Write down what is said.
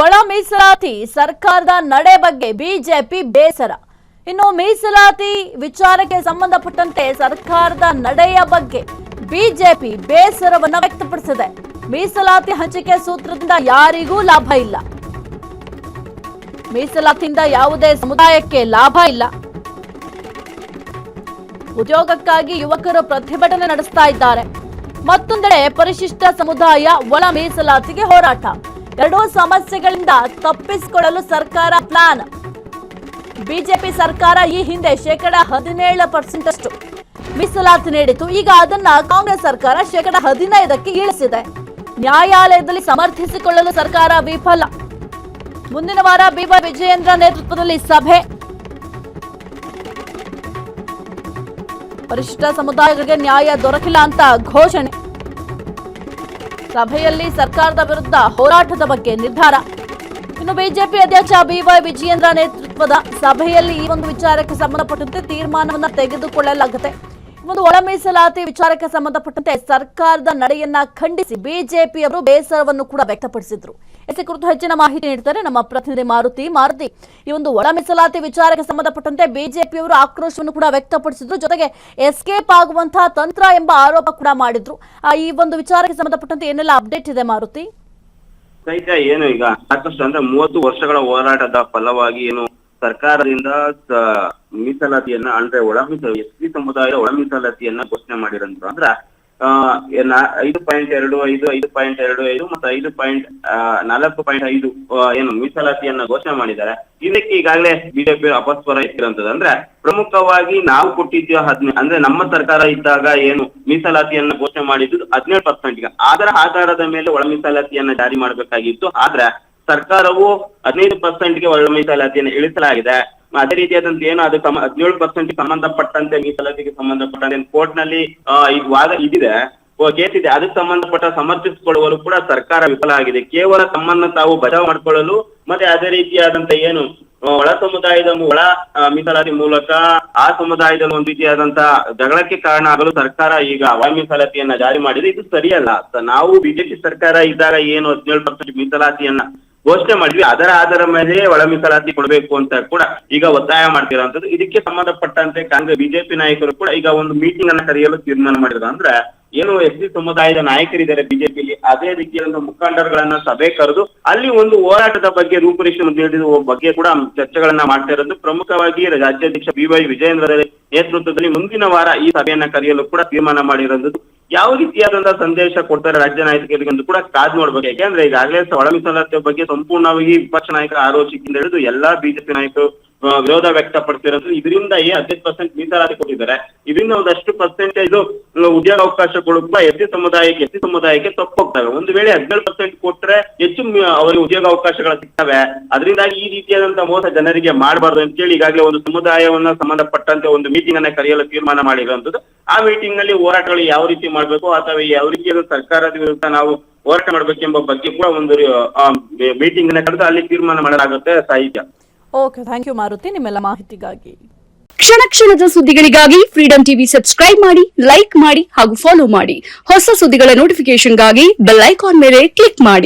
ಒಳ ಮೀಸಲಾತಿ ಸರ್ಕಾರದ ನಡೆ ಬಗ್ಗೆ ಬಿಜೆಪಿ ಬೇಸರ. ಇನ್ನು ಮೀಸಲಾತಿ ವಿಚಾರಕ್ಕೆ ಸಂಬಂಧಪಟ್ಟಂತೆ ಸರ್ಕಾರದ ನಡೆಯ ಬಗ್ಗೆ ಬಿಜೆಪಿ ಬೇಸರವನ್ನು ವ್ಯಕ್ತಪಡಿಸಿದೆ. ಮೀಸಲಾತಿ ಹಂಚಿಕೆ ಸೂತ್ರದಿಂದ ಯಾರಿಗೂ ಲಾಭ ಇಲ್ಲ. ಮೀಸಲಾತಿಯಿಂದ ಯಾವುದೇ ಸಮುದಾಯಕ್ಕೆ ಲಾಭ ಇಲ್ಲ. ಉದ್ಯೋಗಕ್ಕಾಗಿ ಯುವಕರು ಪ್ರತಿಭಟನೆ ನಡೆಸ್ತಾ ಇದ್ದಾರೆ. ಮತ್ತೊಂದೆಡೆ ಪರಿಶಿಷ್ಟ ಸಮುದಾಯ ಒಳ ಮೀಸಲಾತಿಗೆ ಹೋರಾಟ. ಎರಡೂ ಸಮಸ್ಯೆಗಳಿಂದ ತಪ್ಪಿಸಿಕೊಳ್ಳಲು ಸರ್ಕಾರ ಪ್ಲಾನ್. ಬಿಜೆಪಿ ಸರ್ಕಾರ ಈ ಹಿಂದೆ 17% ಅಷ್ಟು ಮೀಸಲಾತಿ ನೀಡಿತು. ಈಗ ಅದನ್ನ ಕಾಂಗ್ರೆಸ್ ಸರ್ಕಾರ 15% ಇಳಿಸಿದೆ. ನ್ಯಾಯಾಲಯದಲ್ಲಿ ಸಮರ್ಥಿಸಿಕೊಳ್ಳಲು ಸರ್ಕಾರ ವಿಫಲ. ಮುಂದಿನ ವಾರ ಬಿವೈ ವಿಜಯೇಂದ್ರ ನೇತೃತ್ವದಲ್ಲಿ ಸಭೆ. ಪರಿಶಿಷ್ಟ ಸಮುದಾಯಗಳಿಗೆ ನ್ಯಾಯ ದೊರಕಿಲ್ಲ ಅಂತ ಘೋಷಣೆ. ಸಭೆಯಲ್ಲಿ ಸರ್ಕಾರದ ವಿರುದ್ಧ ಹೋರಾಟದ ಬಗ್ಗೆ ನಿರ್ಧಾರ. ಇನ್ನು ಬಿಜೆಪಿ ಅಧ್ಯಕ್ಷ ಬಿವೈ ವಿಜಯೇಂದ್ರ ನೇತೃತ್ವದ ಸಭೆಯಲ್ಲಿ ಈ ಒಂದು ವಿಚಾರಕ್ಕೆ ಸಂಬಂಧಪಟ್ಟಂತೆ ತೀರ್ಮಾನವನ್ನ ತೆಗೆದುಕೊಳ್ಳಲಾಗುತ್ತೆ. ಒಂದು ಒಳ ಮೀಸಲಾತಿ ವಿಚಾರಕ್ಕೆ ಸಂಬಂಧಪಟ್ಟಂತೆ ಸರ್ಕಾರದ ನಡೆಯನ್ನ ಖಂಡಿಸಿ ಬಿಜೆಪಿಯವರು ಬೇಸರವನ್ನು ಕೂಡ ವ್ಯಕ್ತಪಡಿಸಿದ್ರು. ಇದೇ ಕುರಿತು ಹೆಚ್ಚಿನ ಮಾಹಿತಿ ನೀಡ್ತಾರೆ ನಮ್ಮ ಪ್ರತಿನಿಧಿ ಮಾರುತಿ. ಈ ಒಂದು ಒಳ ಮೀಸಲಾತಿ ವಿಚಾರಕ್ಕೆ ಸಂಬಂಧಪಟ್ಟಂತೆ ಬಿಜೆಪಿಯವರು ಆಕ್ರೋಶವನ್ನು ಕೂಡ ವ್ಯಕ್ತಪಡಿಸಿದ್ರು. ಜೊತೆಗೆ ಎಸ್ಕೇಪ್ ಆಗುವಂತಹ ತಂತ್ರ ಎಂಬ ಆರೋಪ ಕೂಡ ಮಾಡಿದ್ರು. ಈ ಒಂದು ವಿಚಾರಕ್ಕೆ ಸಂಬಂಧಪಟ್ಟಂತೆ ಏನೆಲ್ಲ ಅಪ್ಡೇಟ್ ಇದೆ ಮಾರುತಿ? ಏನು ಈಗ ಸಾಕಷ್ಟು ಅಂದ್ರೆ 30 ವರ್ಷಗಳ ಹೋರಾಟದ ಫಲವಾಗಿ ಏನು ಸರ್ಕಾರದಿಂದ ಮೀಸಲಾತಿಯನ್ನ ಅಂದ್ರೆ ಎಸ್ಸಿ ಸಮುದಾಯದ ಒಳ ಮೀಸಲಾತಿಯನ್ನ ಘೋಷಣೆ ಮಾಡಿರಂದ್ರು. ಅಂದ್ರ 5.25, 5.25 ಮತ್ತು 5.4.5 ಏನು ಮೀಸಲಾತಿಯನ್ನ ಘೋಷಣೆ ಮಾಡಿದ್ದಾರೆ. ಇದಕ್ಕೆ ಈಗಾಗಲೇ ಬಿಜೆಪಿ ಅಪಸ್ವರ ಎತ್ತಿರಂತದ್ದು. ಅಂದ್ರೆ ಪ್ರಮುಖವಾಗಿ ನಾವು ಕೊಟ್ಟಿದ್ದ ಅಂದ್ರೆ ನಮ್ಮ ಸರ್ಕಾರ ಇದ್ದಾಗ ಏನು ಮೀಸಲಾತಿಯನ್ನ ಘೋಷಣೆ ಮಾಡಿದ್ದು 17%. ಅದರ ಆಧಾರದ ಮೇಲೆ ಒಳ ಮೀಸಲಾತಿಯನ್ನ ಜಾರಿ ಮಾಡಬೇಕಾಗಿತ್ತು. ಆದ್ರೆ ಸರ್ಕಾರವು 15%ಗೆ ಒಳ ಮೀಸಲಾತಿಯನ್ನು ಇಳಿಸಲಾಗಿದೆ. ಅದೇ ರೀತಿಯಾದಂತ ಏನು ಅದು 17% ಸಂಬಂಧಪಟ್ಟಂತೆ ಮೀಸಲಾತಿಗೆ ಸಂಬಂಧಪಟ್ಟಂತೆ ಕೋರ್ಟ್ ನಲ್ಲಿ ವಾದ ಇದಿದೆ, ಕೇಸ್ ಇದೆ. ಅದಕ್ಕೆ ಸಂಬಂಧಪಟ್ಟ ಸಮರ್ಥಿಸಿಕೊಳ್ಳುವವರು ಕೂಡ ಸರ್ಕಾರ ವಿಫಲ ಆಗಿದೆ. ಕೇವಲ ತಮ್ಮನ್ನು ತಾವು ಬಚಾವ್ ಮಾಡಿಕೊಳ್ಳಲು ಮತ್ತೆ ಅದೇ ರೀತಿಯಾದಂತ ಏನು ಒಳ ಸಮುದಾಯದ ಒಳ ಮೀಸಲಾತಿ ಮೂಲಕ ಆ ಸಮುದಾಯದ ಒಂದು ರೀತಿಯಾದಂತ ಜಗಳಕ್ಕೆ ಕಾರಣ ಆಗಲು ಸರ್ಕಾರ ಈಗ ಒಳ ಮೀಸಲಾತಿಯನ್ನ ಜಾರಿ ಮಾಡಿದೆ. ಇದು ಸರಿಯಲ್ಲ. ನಾವು ಬಿಜೆಪಿ ಸರ್ಕಾರ ಇದ್ದಾಗ ಏನು 17% ಮೀಸಲಾತಿಯನ್ನ ಘೋಷಣೆ ಮಾಡಿದ್ವಿ, ಅದರ ಆಧಾರ ಮೇಲೆ ಒಳ ಮೀಸಲಾತಿ ಕೊಡಬೇಕು ಅಂತ ಕೂಡ ಈಗ ಒತ್ತಾಯ ಮಾಡ್ತಿರೋಂಥದ್ದು. ಇದಕ್ಕೆ ಸಂಬಂಧಪಟ್ಟಂತೆ ಕಾಂಗ್ರೆಸ್ ಬಿಜೆಪಿ ನಾಯಕರು ಕೂಡ ಈಗ ಒಂದು ಮೀಟಿಂಗ್ ಅನ್ನ ಕರೆಯಲು ತೀರ್ಮಾನ ಮಾಡಿದ್ರು. ಅಂದ್ರೆ ಏನು ಎಸ್ಸಿ ಸಮುದಾಯದ ನಾಯಕರಿದ್ದಾರೆ ಬಿಜೆಪಿಯಲ್ಲಿ, ಅದೇ ರೀತಿಯಾದ ಮುಖಂಡರುಗಳನ್ನ ಸಭೆ ಕರೆದು ಅಲ್ಲಿ ಒಂದು ಹೋರಾಟದ ಬಗ್ಗೆ ರೂಪುರೇಷೆ ನೀಡಿದ ಬಗ್ಗೆ ಕೂಡ ಚರ್ಚೆಗಳನ್ನ ಮಾಡ್ತಾ ಇರೋದು. ಪ್ರಮುಖವಾಗಿ ರಾಜ್ಯಾಧ್ಯಕ್ಷ ಬಿವೈ ವಿಜಯೇಂದ್ರ ನೇತೃತ್ವದಲ್ಲಿ ಮುಂದಿನ ವಾರ ಈ ಸಭೆಯನ್ನ ಕರೆಯಲು ಕೂಡ ತೀರ್ಮಾನ ಮಾಡಿರೋದು. ಯಾವ ರೀತಿಯಾದಂತಹ ಸಂದೇಶ ಕೊಡ್ತಾರೆ ರಾಜ್ಯ ನಾಯಕರಿಗೆ ಎಂದು ಕೂಡ ಕಾದ್ ನೋಡ್ಬೇಕು. ಯಾಕೆಂದ್ರೆ ಈಗಾಗಲೇ ಒಳ ಮೀಸಲಾತಿ ಬಗ್ಗೆ ಸಂಪೂರ್ಣವಾಗಿ ವಿಪಕ್ಷ ನಾಯಕರ ಆರೋಚಿಕೆಯಿಂದ ಹಿಡಿದು ಎಲ್ಲಾ ಬಿಜೆಪಿ ನಾಯಕರು ವಿರೋಧ ವ್ಯಕ್ತಪಡಿಸಿರೋದು. ಇದರಿಂದ 15% ಮೀಸಲಾತಿ ಕೊಟ್ಟಿದ್ದಾರೆ. ಇದರಿಂದ ಒಂದಷ್ಟು ಪರ್ಸೆಂಟೇಜ್ ಉದ್ಯೋಗ ಅವಕಾಶಗಳು ಕೂಡ ಎಸ್ಸಿ ಸಮುದಾಯಕ್ಕೆ ತಪ್ಪೋಗ್ತವೆ. ಒಂದು ವೇಳೆ 17% ಕೊಟ್ರೆ ಹೆಚ್ಚು ಅವರಿಗೆ ಉದ್ಯೋಗ ಅವಕಾಶಗಳು ಸಿಗ್ತವೆ. ಅದರಿಂದಾಗಿ ಈ ರೀತಿಯಾದಂತಹ ಮೋಸ ಜನರಿಗೆ ಮಾಡಬಾರ್ದು ಅಂತ ಹೇಳಿ ಈಗಾಗಲೇ ಒಂದು ಸಮುದಾಯವನ್ನ ಸಂಬಂಧಪಟ್ಟಂತೆ ಒಂದು ಮೀಟಿಂಗ್ ಅನ್ನ ಕರೆಯಲು ತೀರ್ಮಾನ ಮಾಡಿರುವಂತದ್ದು. ಆ ಮೀಟಿಂಗ್ ನಲ್ಲಿ ಹೋರಾಟಗಳು ಯಾವ ರೀತಿ ಮಾಡ್ಬೇಕು ಅಥವಾ ಯಾವ ರೀತಿಯಾದ ಸರ್ಕಾರದ ವಿರುದ್ಧ ನಾವು ಹೋರಾಟ ಮಾಡ್ಬೇಕೆಂಬ ಬಗ್ಗೆ ಕೂಡ ಒಂದು ಮೀಟಿಂಗ್ ಅನ್ನ ಕರೆದು ಅಲ್ಲಿ ತೀರ್ಮಾನ ಮಾಡಲಾಗುತ್ತೆ. ಸಾಹಿತ್ಯ. ಓಕೆ, ಥ್ಯಾಂಕ್ ಯು ಮಾರುತಿ ನಿಮ್ಮೆಲ್ಲ ಮಾಹಿತಿಗಾಗಿ. ಕ್ಷಣ ಕ್ಷಣದ ಸುದ್ದಿಗಳಿಗಾಗಿ ಫ್ರೀಡಂ ಟಿವಿ ಸಬ್ಸ್ಕ್ರೈಬ್ ಮಾಡಿ, ಲೈಕ್ ಮಾಡಿ ಹಾಗೂ ಫಾಲೋ ಮಾಡಿ. ಹೊಸ ಸುದ್ದಿಗಳ ನೋಟಿಫಿಕೇಶನ್ಗಾಗಿ ಬೆಲ್ ಐಕಾನ್ ಮೇಲೆ ಕ್ಲಿಕ್ ಮಾಡಿ.